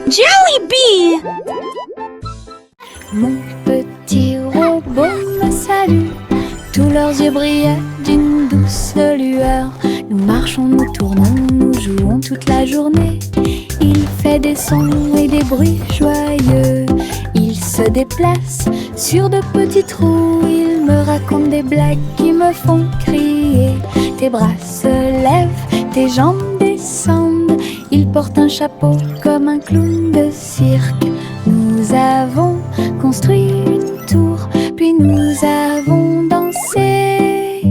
Jollibee! Mon petit robot me salue. Tous leurs yeux brillaient d'une douce lueur. Nous marchons, nous tournons, nous jouons toute la journée. Il fait des sons et des bruits joyeux. Il se déplace sur de petits trous. Il me raconte des blagues qui me font crier. Tes bras se lèvent, tes jambes descendent. Il porte un chapeau comme un clown de cirque. Nous avons construit une tour, puis nous avons dansé.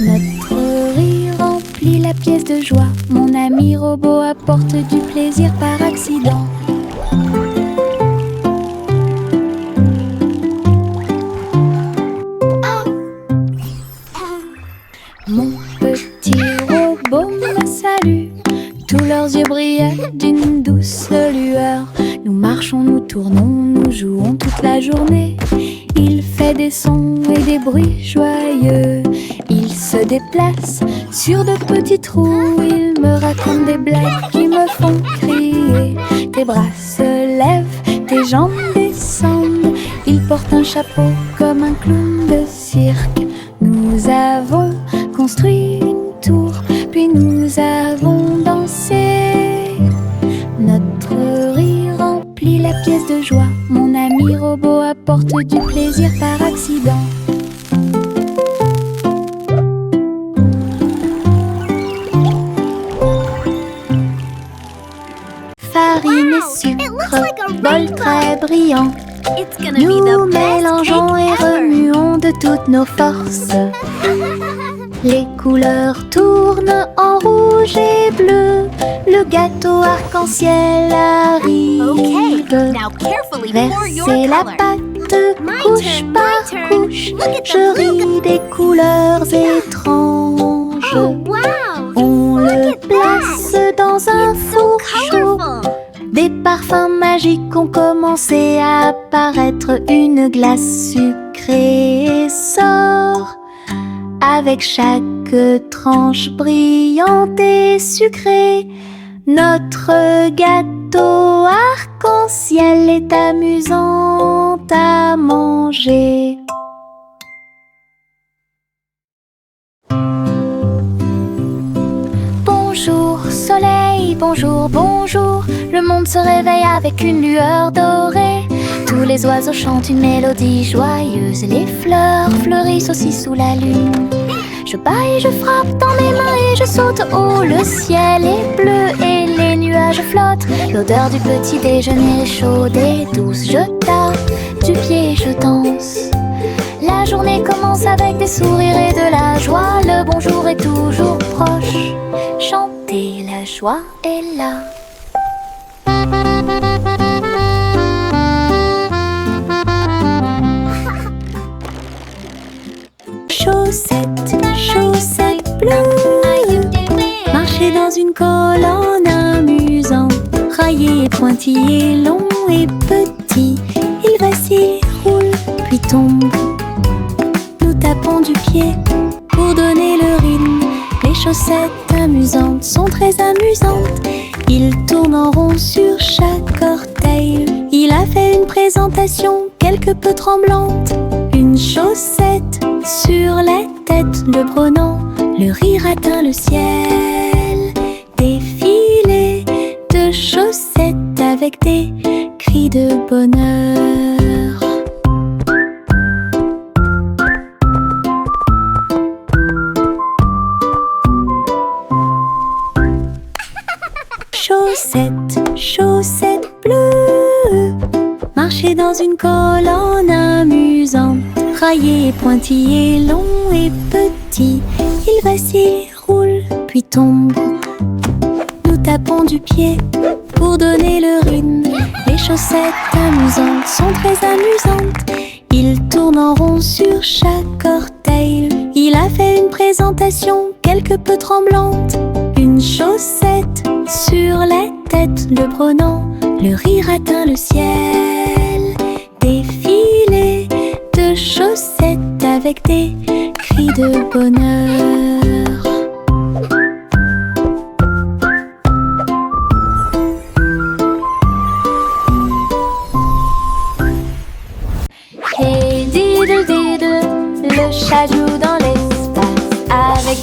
Notre rire remplit la pièce de joie. Mon ami robot apporte du plaisir par accident. Mon petit robot me salue. Tous leurs yeux brillaient d'une douce lueur. Nous marchons, nous tournons, nous jouons toute la journée. Il fait des sons et des bruits joyeux. Il se déplace sur de petits trous. Il me raconte des blagues qui me font crier. Tes bras se lèvent, tes jambes descendent. Il porte un chapeau comme un clown de cirque. Nous avons construit une tour, puis nous avons dansé. Notre rire remplit la pièce de joie. Mon ami robot apporte du plaisir par accident. Farine et sucre, bol très brillant. Nous mélangeons et remuons de toutes nos forces. Les couleurs tournent en rouge et bleu. Le gâteau arc-en-ciel arrive. Versez la pâte couche par couche. Je ris des couleurs étranges. On le place dans un four chaud. Des parfums magiques ont commencé à apparaître. Une glace sucrée sort avec chaque tranche brillante et sucrée. Notre gâteau arc-en-ciel est amusant à manger. Bonjour soleil, bonjour, bonjour. Le monde se réveille avec une lueur dorée. Tous les oiseaux chantent une mélodie joyeuse. Et les fleurs fleurissent aussi sous la lune. Je bats et je frappe dans mes mains et je saute haut. Le ciel est bleu et les nuages flottent. L'odeur du petit déjeuner est chaude et douce. Je tape du pied et je danse. La journée commence avec des sourires et de la joie. Le bonjour est toujours proche. Chantez, la joie est là. Chaussettes, chaussettes bleues, marcher dans une colonne amusante. Raillé, pointillé, long et petit, il vacille, roule, puis tombe. Nous tapons du pied pour donner le rythme. Les chaussettes amusantes sont très amusantes. Il tourne en rond sur chaque orteil. Il a fait une présentation quelque peu tremblante. Une chaussette sur la tête le prenant. Le rire atteint le ciel. Défilé de chaussettes avec des cris de bonheur. Chaussettes, chaussettes bleues, marcher dans une colonne amusante. Raillé, pointillé, long et petit, il vacille, roule, puis tombe. Nous tapons du pied pour donner le rythme. Les chaussettes amusantes sont très amusantes. Il tourne en rond sur chaque orteil. Il a fait une présentation quelque peu tremblante. Une chaussette sur la tête le prenant. Le rire atteint le ciel. Défilé de chaussettes avec des cris de bonheur.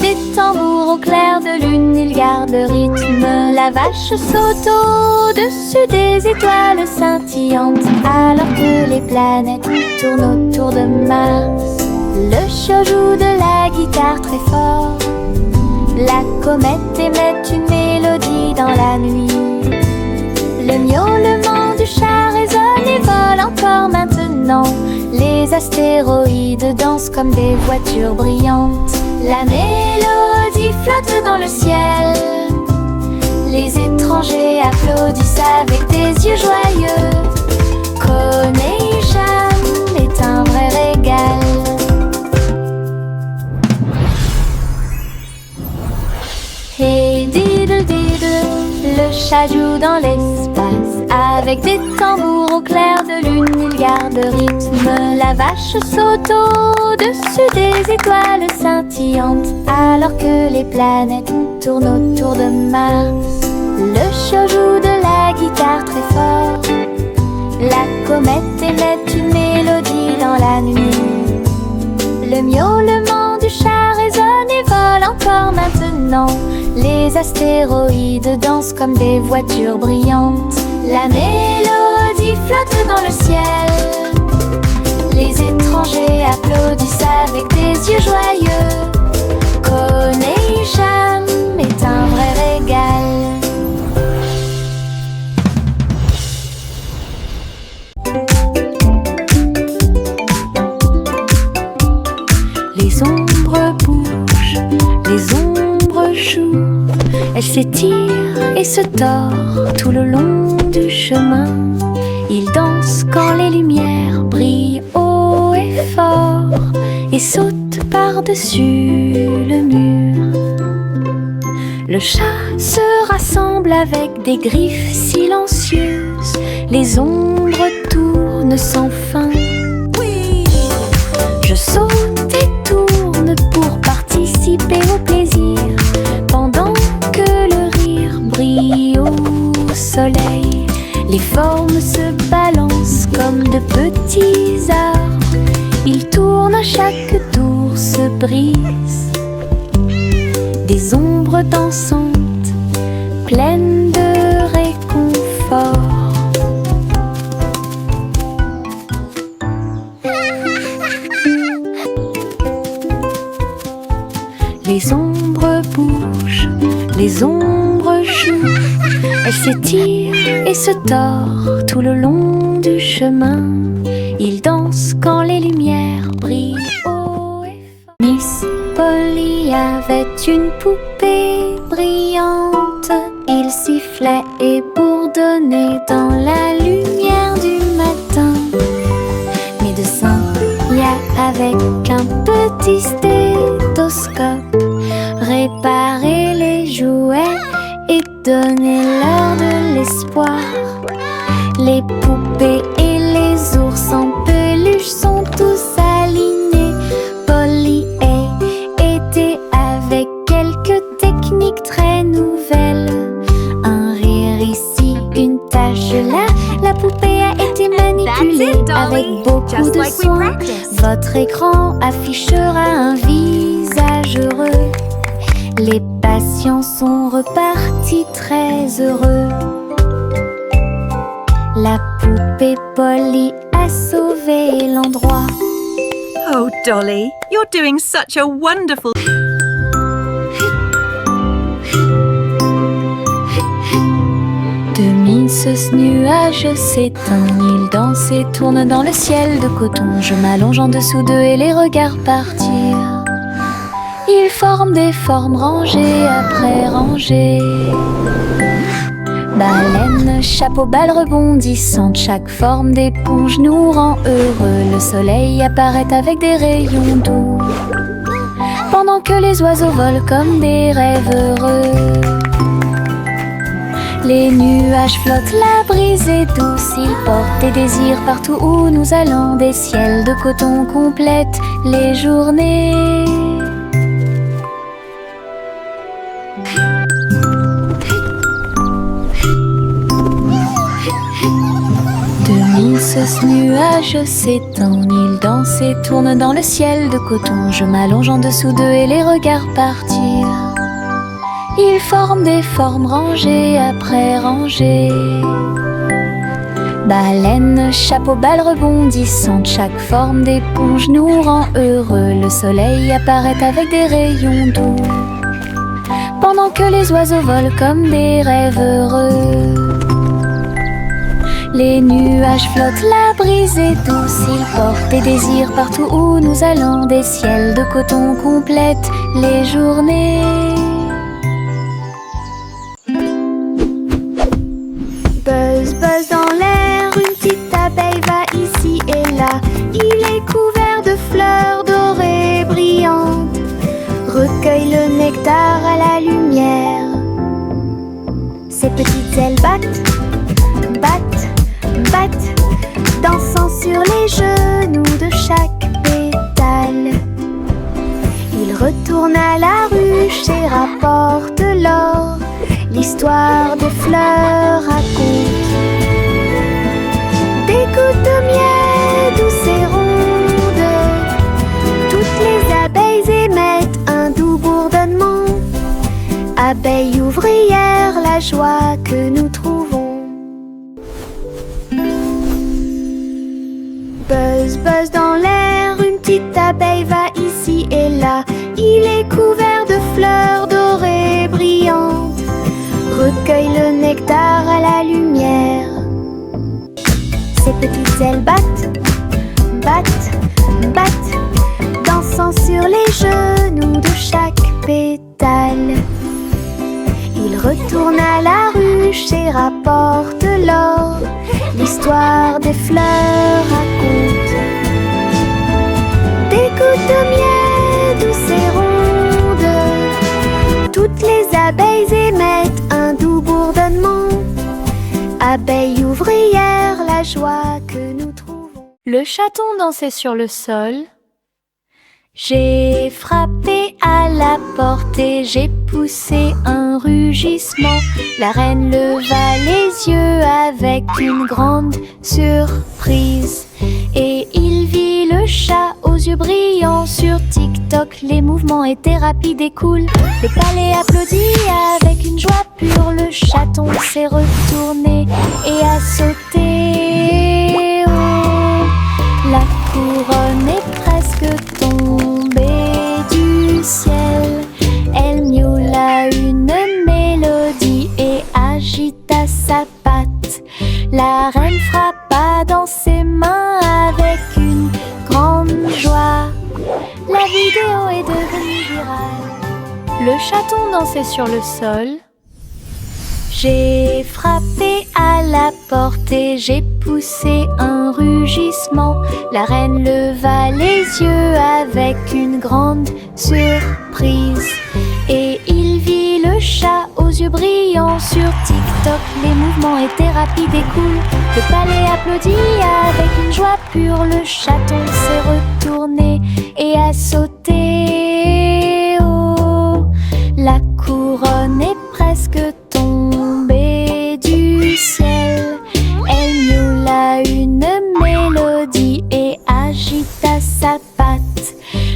des tambours au clair de lune, ils gardent le rythme. La vache saute au-dessus des étoiles scintillantes, alors que les planètes tournent autour de Mars. Le chat joue de la guitare très fort, la comète émet une mélodie dans la nuit. Le miaulement du chat résonne et vole encore maintenant. Les astéroïdes dansent comme des voitures brillantes. La mélodie flotte dans le ciel. Les étrangers applaudissent avec des yeux joyeux. Connection est un vrai régal. Hey diddle diddle, le chat joue dans l'espace. Avec des tambours au clair de lune, il garde le rythme. La vache saute au-dessus des étoiles scintillantes, alors que les planètes tournent autour de Mars. Le chat joue de la guitare très fort, la comète émet une mélodie dans la nuit. Le miaulement du chat résonne et vole encore maintenant. Les astéroïdes dansent comme des voitures brillantes. La mélodie flotte dans le ciel. Les étrangers applaudissent avec des yeux joyeux. Connection est un vrai régal. Les ombres bougent, les ombres jouent. Elles s'étirent et se tordent tout le long du chemin. Ils dansent quand les lumières brillent haut et fort et sautent par-dessus le mur. Le chat se rassemble avec des griffes silencieuses. Les ombres tournent sans fin. Je saute et tourne pour participer au plaisir, pendant que le rire brille au soleil. Les formes se balancent comme de petits arbres. Ils tournent à chaque tour, se brisent. Des ombres dansantes, pleines de réconfort. Les ombres bougent, les ombres jouent. Elles s'étirent et se tordent tout le long du chemin. Ils dansent quand les lumières brillent haut et fort. Miss Polly avait une poupée brillante. Il sifflait et bourdonnait dans la lumière du matin. Médecin, avec un petit stéthoscope, réparer les jouets et donner-leur de l'espoir. Les poupées et les ours en peluche sont tous alignés. Polly est aidée avec quelques techniques très nouvelles. Un rire ici, une tache là. La poupée a été manipulée avec beaucoup de soin. Votre écran affichera un visage heureux. Les patients sont repartis très heureux. La poupée Polly a sauvé l'endroit. Oh, Dolly, you're doing such a wonderful... Ce nuage s'éteint, il danse et tourne dans le ciel de coton. Je m'allonge en dessous d'eux et les regarde partir. Ils forment des formes rangées après rangées. Baleine, chapeau, balle rebondissante, chaque forme d'éponge nous rend heureux. Le soleil apparaît avec des rayons doux, pendant que les oiseaux volent comme des rêves heureux. Les nuages flottent, la brise est douce, ils portent des désirs partout où nous allons. Des ciels de coton complètent les journées. danse, ce nuage s'étend, il danse et tourne dans le ciel de coton. Je m'allonge en dessous d'eux et les regarde partir. Ils forment des formes rangées après rangées. Baleines, chapeau, balles rebondissantes, chaque forme d'éponge nous rend heureux. Le soleil apparaît avec des rayons doux, pendant que les oiseaux volent comme des rêves heureux. Les nuages flottent, la brise est douce, ils portent des désirs partout où nous allons. Des ciels de coton complètent les journées. Buzz, buzz dans l'air, une petite abeille va ici et là. Il est couvert de fleurs dorées brillantes, recueille le nectar à la lumière. Ses petites ailes battent, battent, battent, dansant sur les genoux de chaque pétale. Il retourne à la ruche et rapporte l'or. L'histoire des fleurs raconte des gouttes de miel douces et rondes. Toutes les abeilles émettent un doux bourdonnement. Abeilles ouvrières, la joie que nous trouvons. Buzz, buzz dans l'air, une petite abeille va ici et là. Il est couvert de fleurs dorées brillantes, recueille le nectar à la lumière. Ses petites ailes battent, battent, battent, dansant sur les genoux de chaque pétale. Il retourne à la ruche et rapporte l'or. L'histoire des fleurs raconte des gouttes de miel douces et rondes. Toutes les abeilles émettent un doux bourdonnement. Abeilles ouvrières, la joie que nous trouvons. Le chaton dansait sur le sol. J'ai frappé à la porte et j'ai poussé un rugissement. La reine leva les yeux avec une grande surprise, et il vit le chat aux yeux brillants. Sur TikTok, les mouvements étaient rapides et cool. Le palais applaudit avec une joie pure. Le chaton s'est retourné et a sauté. Oh, la couronne est presque tombée du ciel. Elle miaula une mélodie et agita sa patte. La reine frappa dans ses mains avec une grande joie. La vidéo est devenue virale. Le chaton dansait sur le sol. J'ai frappé à la porte et j'ai poussé un rugissement. La reine leva les yeux avec une grande surprise, et il vit le chat aux yeux brillants. Sur TikTok, les mouvements étaient rapides et cool. Le palais applaudit avec une joie pure. Le chaton s'est retourné et a sauté. Oh, la couronne est presque tombée du ciel. Elle miaula une mélodie et agita sa patte.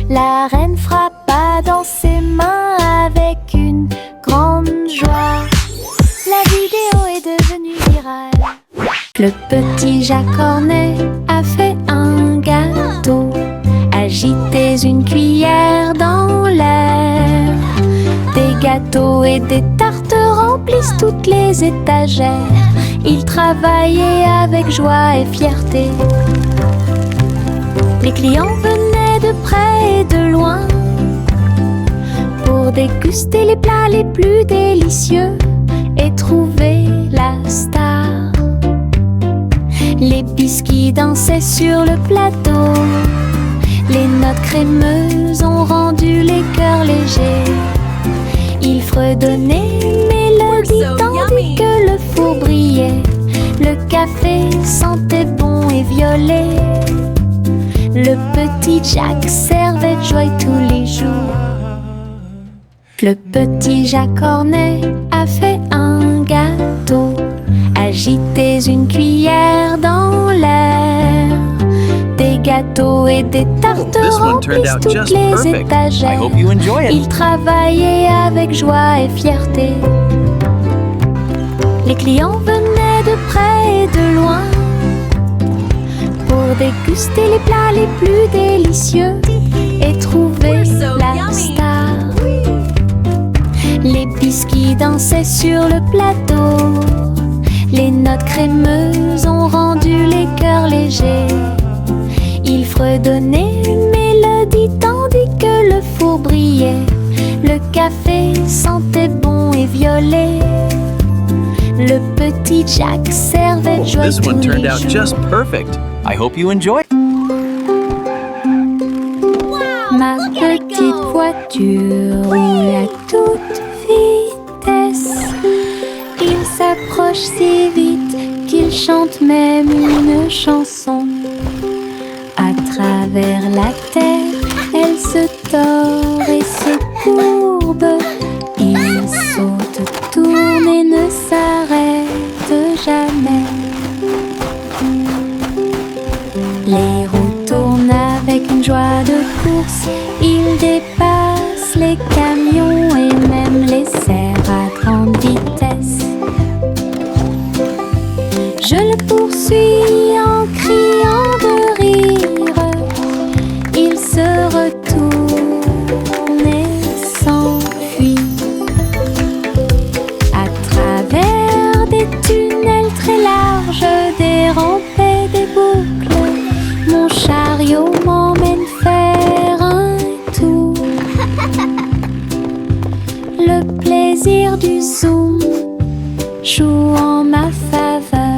La reine frappa dans ses mains avec une grande joie. La vidéo est devenue virale. Le petit Jacques Cornet a fait un gâteau. Agitez une cuillère dans l'air. Des gâteaux et des tartes remplissent toutes les étagères. Il travaillait avec joie et fierté. Les clients venaient de près et de loin pour déguster les plats les plus délicieux et trouver la star. Les biscuits dansaient sur le plateau. Les notes crémeuses ont rendu les cœurs légers. Il fredonnait une mélodie tandis que le four brillait. Le café sentait bon et violet. Le petit Jacques servait de joie tous les jours. Le petit Jacques Cornet a fait un gâteau. Agitez une cuillère dans l'air. et des tartes This one turned remplissent out toutes just les perfect. I étagères. hope you enjoy it. Il travaillait avec joie et fierté. Les clients venaient de près et de loin pour déguster les plats les plus délicieux et trouver la star. Les biscuits dansaient sur le plateau. Les notes crémeuses ont rendu les cœurs légers. Ils fredonnaient une mélodie tandis que le four brillait. Le café sentait bon et violet. Le petit Jack servait de joie This tous one turned les out jours. just perfect. I hope you enjoy it. Ma petite voiture roule à toute vitesse. Il s'approche si vite qu'il chante même une chanson. À travers la terre, elle se tord et se courbe. Il saute, tourne et ne s'arrête jamais. Les roues tournent avec une joie de course. Il dépasse les camions et même les serres à grande vitesse. Je le poursuis en criant de rire. Il se retourne et s'enfuit. À travers des tunnels très larges, des rampes et des boucles, mon chariot m'emmène faire un tour. Le plaisir du zoom joue en ma faveur.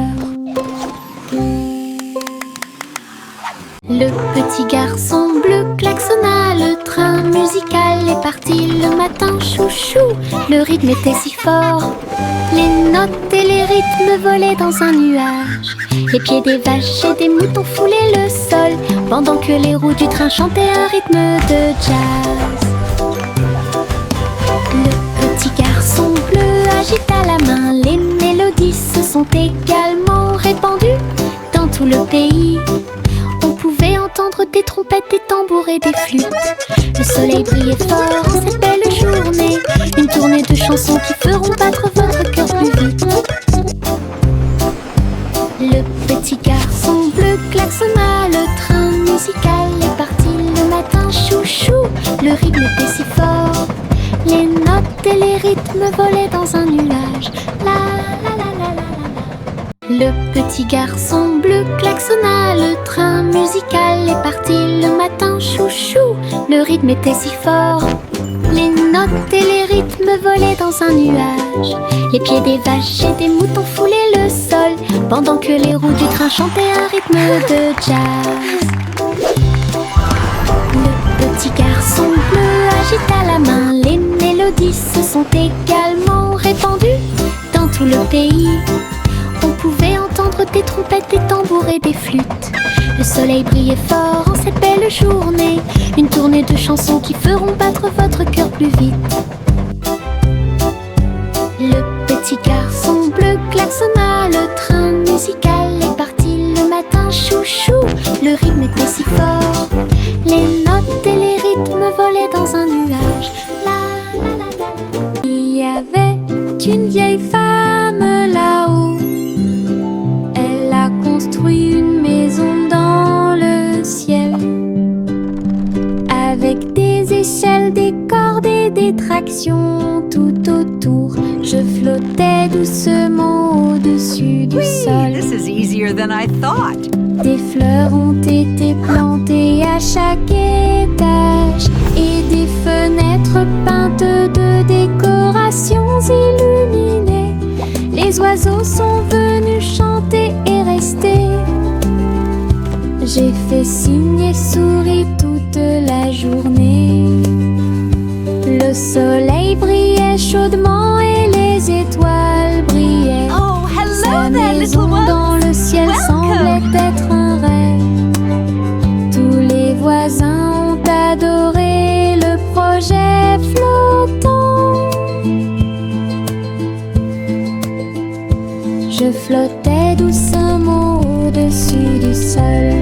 Le petit garçon bleu klaxonna, le train musical est parti le matin, chouchou. Le rythme était si fort, les notes et les rythmes volaient dans un nuage. Les pieds des vaches et des moutons foulaient le sol, pendant que les roues du train chantaient un rythme de jazz. Le petit garçon bleu agita la main, les mélodies se sont également répandues dans tout le pays. On pouvait entendre des trompettes, des tambours et des flûtes. Le soleil brillait fort en cette belle journée. Une tournée de chansons qui feront battre votre cœur plus vite. Le petit garçon bleu klaxonna, le train musical est parti le matin, chouchou. Le rythme était si fort, les notes et les rythmes volaient dans un nuage. La la la la la la. Le petit garçon bleu klaxonna, le train musical est parti le matin, chouchou. Le rythme était si fort, les notes et les rythmes volaient dans un nuage. Les pieds des vaches et des moutons foulaient le sol, pendant que les roues du train chantaient un rythme de jazz. Le petit garçon bleu agita la main, les mélodies se sont également répandues dans tout le pays. On pouvait entendre des trompettes, des tambours et des flûtes. Le soleil brillait fort en cette belle journée. Une tournée de chansons qui feront battre votre cœur plus vite. Le petit garçon bleu klaxonna, le train musical est parti le matin, chouchou. Le rythme était si fort, les notes et les rythmes volaient dans un nuage. La la la la. Il y avait une vieille femme là-haut. Elle a construit une maison dans le ciel, avec des échelles, des cordes et des tractions tout autour. Je flottais doucement au-dessus du sol. This is easier than I thought. Des fleurs ont été plantées à chaque étage et des fenêtres peintes de décorations illuminées. Les oiseaux sont venus chanter et rester. J'ai fait signe et souri toute la journée. Le soleil brillait chaudement et les étoiles brillaient. Oh, Sa hello there, maison little ones. dans le ciel semblait être un rêve. Tous les voisins ont adoré le projet flottant. Je flottais doucement au-dessus du sol.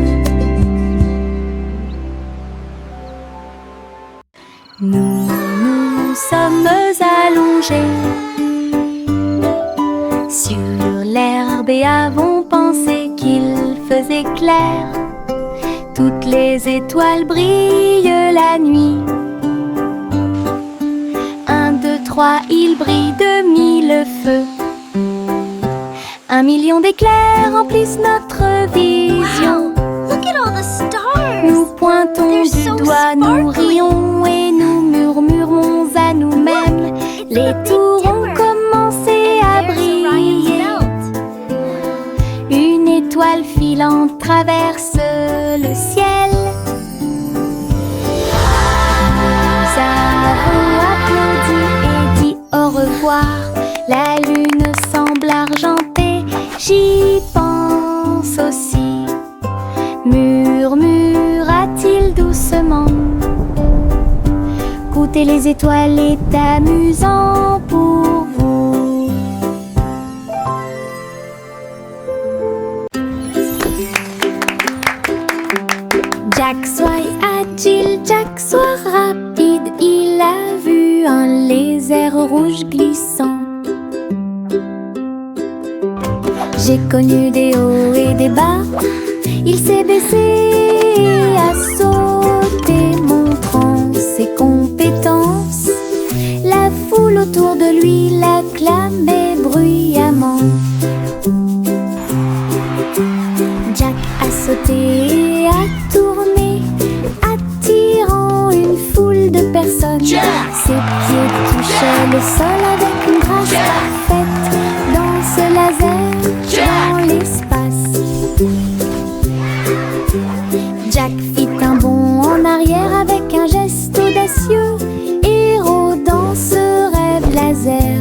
et avons pensé qu'il faisait clair. Toutes les étoiles brillent la nuit. 1, 2, 3, il brille de 1000 feux. 1 million d'éclairs remplissent notre vision. Look at all the stars! Nous pointons They're du so doigt, nous sparkly. rions et nous murmurons à nous-mêmes. Les tours ont commencé à There's Orion's briller. belt. Une étoile filante traverse le ciel. Nous avons applaudi et dit au revoir. La lune semble argentée, j'y pense aussi. Murmura-t-il doucement. Goûter les étoiles est amusant pour vous. Jack soit agile, Jack soit rapide. Il a vu un lézard rouge glissant. J'ai connu des hauts et des bas. Il s'est baissé, a sauté, montrant ses compétences. La foule autour de lui l'acclamait bruyamment. Jack a sauté et a tourné, attirant une foule de personnes. Ses pieds touchaient le sol avec une grâce parfaite. Dans ce laser, dans l'espace. Jack fit un bond en arrière avec un geste audacieux. Héros dans ce rêve laser.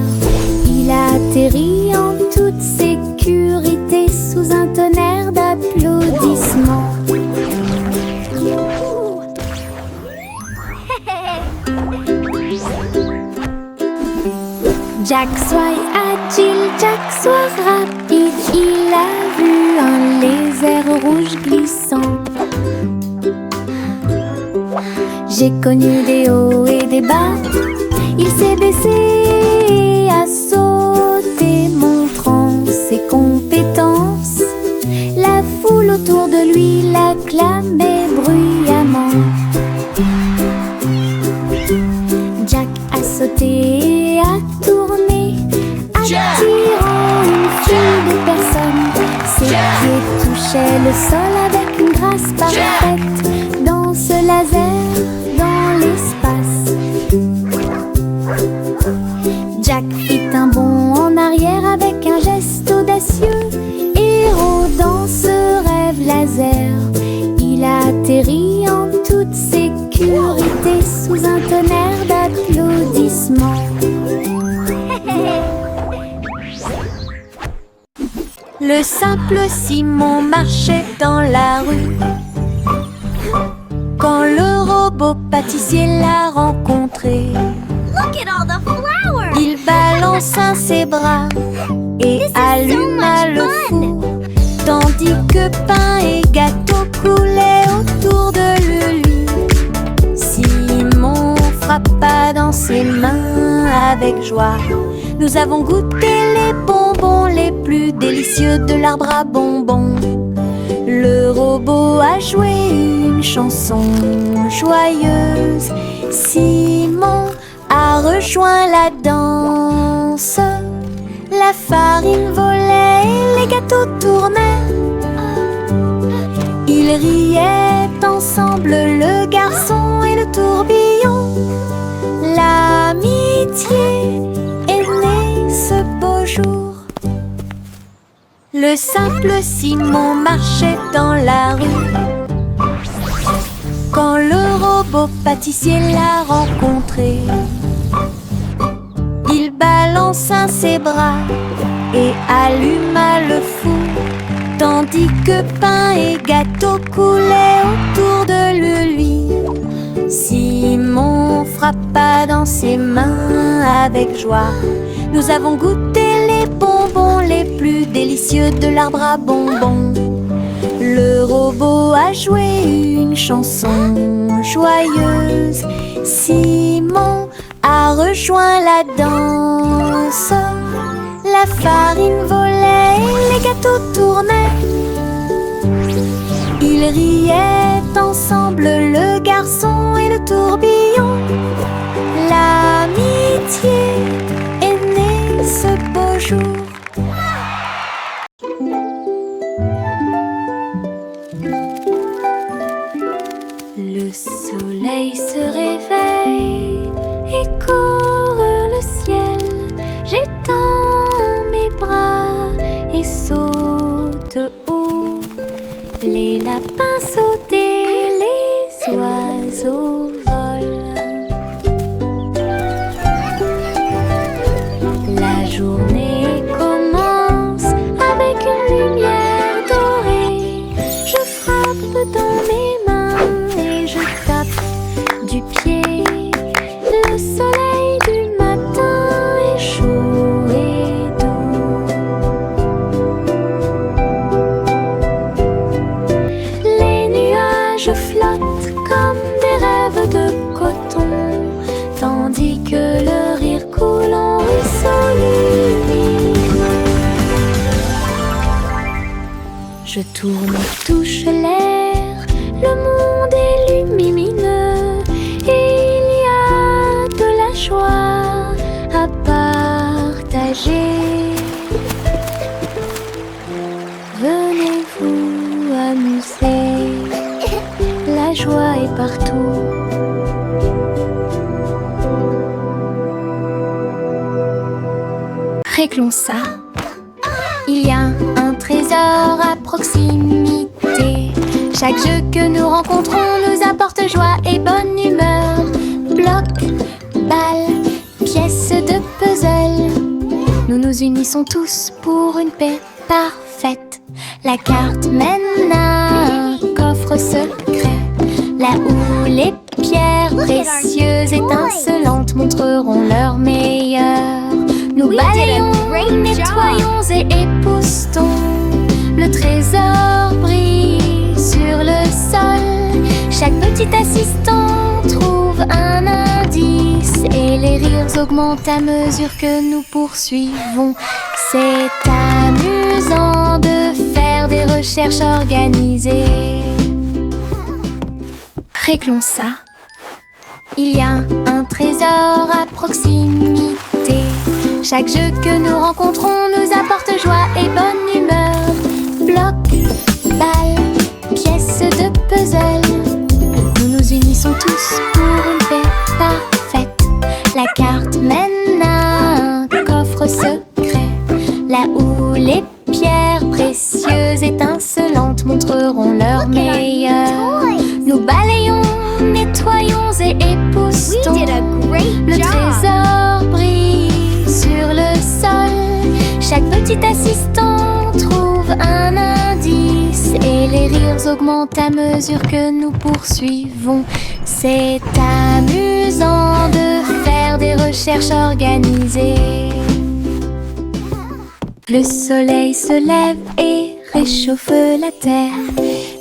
Il a atterri en toute sécurité sous un tonnerre d'applaudissements. Jack soit agile, Jack soit rapide. Il a vu un lézard rouge glissant. J'ai connu des hauts et des bas. Il s'est baissé, a sauté, montrant ses compétences. La foule autour de lui l'acclamait bruyamment. Jack a sauté et a tourné, attirant une foule de personnes. Ses pieds touchaient le sol avec une grâce parfaite. Dans ce laser, dans l'espace. Jack fit un bond en arrière avec un geste audacieux. Héros dans ce rêve laser. Il a atterri en toute sécurité sous un tonnerre d'applaudissements. Le simple Simon marchait dans la rue quand le robot pâtissier l'a rencontré. Look at all the flowers! Il balança ses bras et This is alluma so much le fun. four, tandis que pain et gâteau coulaient autour de lui. Simon frappa dans ses mains avec joie. Nous avons goûté les bonbons les plus délicieux de l'arbre à bonbons. Le robot a joué une chanson joyeuse. Simon a rejoint la danse. La farine volait et les gâteaux tournaient. Ils riaient ensemble, le garçon et le tourbillon. L'amitié est née ce beau jour. Le simple Simon marchait dans la rue quand le robot pâtissier l'a rencontré. Il balança ses bras et alluma le four, tandis que pain et gâteau coulaient autour de lui. Simon frappa dans ses mains avec joie. Nous avons goûté les bonbons les plus délicieux de l'arbre à bonbons. Le robot a joué une chanson joyeuse. Simon a rejoint la danse. La farine volait et les tout tournait. Ils riaient ensemble, le garçon et le tourbillon. L'amitié est née ce beau jour. Le soleil se réveille et court le ciel. J'étends mes bras et saute haut. Les lapins sautent et les oiseaux volent. La journée commence avec une lumière dorée. Je frappe dans mes mains et je tape du pied. Le soleil du matin est chaud et doux. Les nuages flottent comme des rêves de coton, tandis que le rire coule en ruisseau lumineux. Je tourne, touche l'air, le monde est lumineux et il y a de la joie à partager. Venez vous amuser, la joie est partout. Réglons ça. Il y a un trésor à proximité. Chaque jeu que nous rencontrons nous apporte joie et bonne humeur. Bloc, balle, pièces de puzzle. Nous nous unissons tous pour une paix parfaite. La carte mène à un coffre secret, là où les pierres précieuses étincelantes montreront leur meilleur. Nous balayons, nettoyons et époustons. Le trésor brille sur le sol. Chaque petit assistant trouve un indice et les rires augmentent à mesure que nous poursuivons. C'est amusant de faire des recherches organisées. Réglons ça. Il y a un trésor à proximité. Chaque jeu que nous rencontrons nous apporte joie et bonne humeur. Bloc, balle, pièces de puzzle. Nous nous unissons tous pour une paix parfaite. La carte mène à un coffre secret, là où les pierres précieuses étincelantes montreront leur meilleur. Nous balayons, nettoyons et époustons. Le trésor brille sur le sol. Chaque petit assistant trouve un indice et les rires augmentent à mesure que nous poursuivons. C'est amusant de faire des recherches organisées. Le soleil se lève et réchauffe la terre.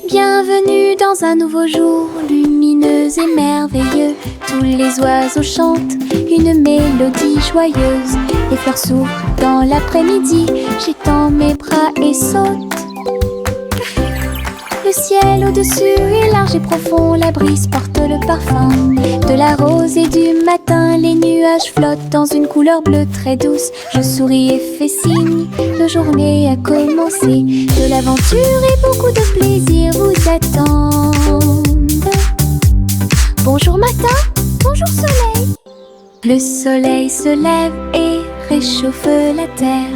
Bienvenue dans un nouveau jour lumineux et merveilleux. Tous les oiseaux chantent une mélodie joyeuse. Les fleurs s'ouvrent dans l'après-midi. J'étends mes bras et saute. Le ciel au-dessus est large et profond. La brise porte le parfum de la rose et du matin. Les nuages flottent dans une couleur bleue très douce. Je souris et fais signe, la journée a commencé. De l'aventure et beaucoup de plaisir vous attendent. Bonjour matin, bonjour soleil. Le soleil se lève et réchauffe la terre.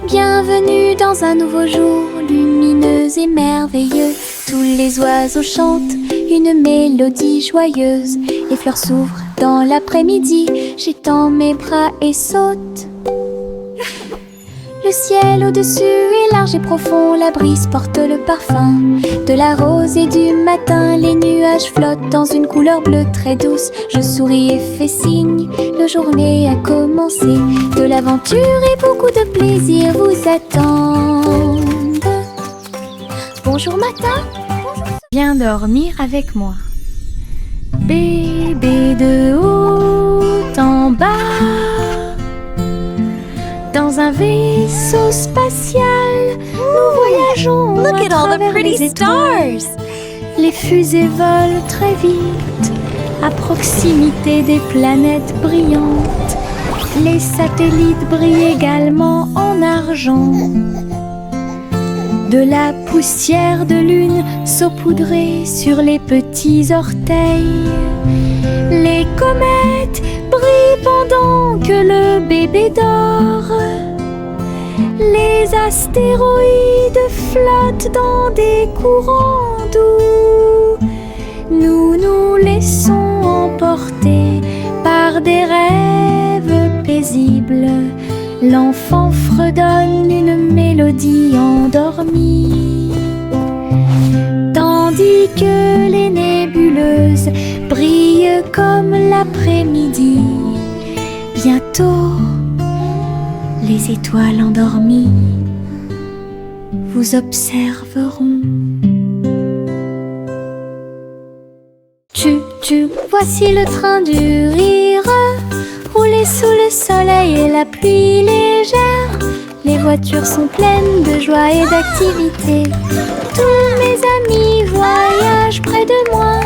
Bienvenue dans un nouveau jour lumineux et merveilleux. Tous les oiseaux chantent une mélodie joyeuse. Les fleurs s'ouvrent dans l'après-midi. J'étends mes bras et saute. Le ciel au-dessus est large et profond. La brise porte le parfum de la rose et du matin. Les nuages flottent dans une couleur bleue très douce. Je souris et fais signe, la journée a commencé. De l'aventure et beaucoup de plaisir vous attendent. Bonjour matin, viens dormir avec moi. Bébé de haut en bas, dans Dans un vaisseau spatial, nous voyageons Look à at all the travers pretty les étoiles. stars. Les fusées volent très vite, à proximité des planètes brillantes. Les satellites brillent également en argent. De la poussière de lune saupoudrée sur les petits orteils. Les comètes brillent pendant que le bébé dort. Les astéroïdes flottent dans des courants doux. Nous nous laissons emporter par des rêves paisibles. L'enfant fredonne une mélodie endormie, tandis que les nébuleuses brillent comme l'après-midi. Bientôt, les étoiles endormies vous observeront. Voici le train du rire, rouler sous le soleil et la pluie légère. Les voitures sont pleines de joie et d'activité. Tous mes amis voyagent près de moi.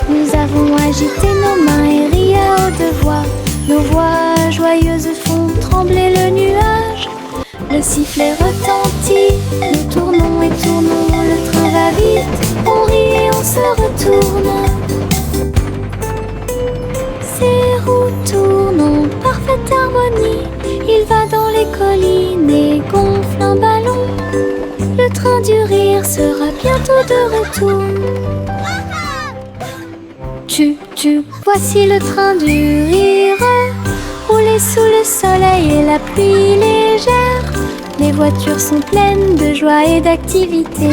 Nous avons agité nos mains et ri à haute voix. Nos voix joyeuses font trembler le nuage. Le sifflet retentit, nous tournons et tournons, le train va vite, on rit et on se retourne. Ces roues tournent en parfaite harmonie, il va dans les collines et gonfle un ballon. Le train du rire sera bientôt de retour. Voici le train du rire, rouler sous le soleil et la pluie légère. Les voitures sont pleines de joie et d'activité.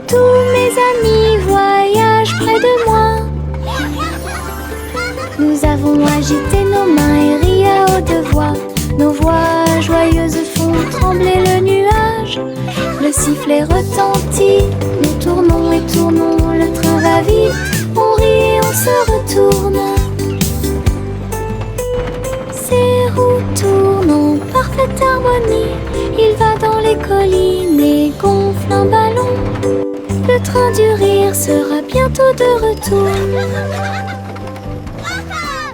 Tous mes amis voyagent près de moi. Nous avons agité nos mains et ri à haute voix. Nos voix joyeuses font trembler le nuage. Le sifflet retentit, nous tournons et tournons, le train va vite, on rit et on se retourne. Ces roues tournent en parfaite harmonie, il va dans les collines et gonfle un ballon. Le train du rire sera bientôt de retour.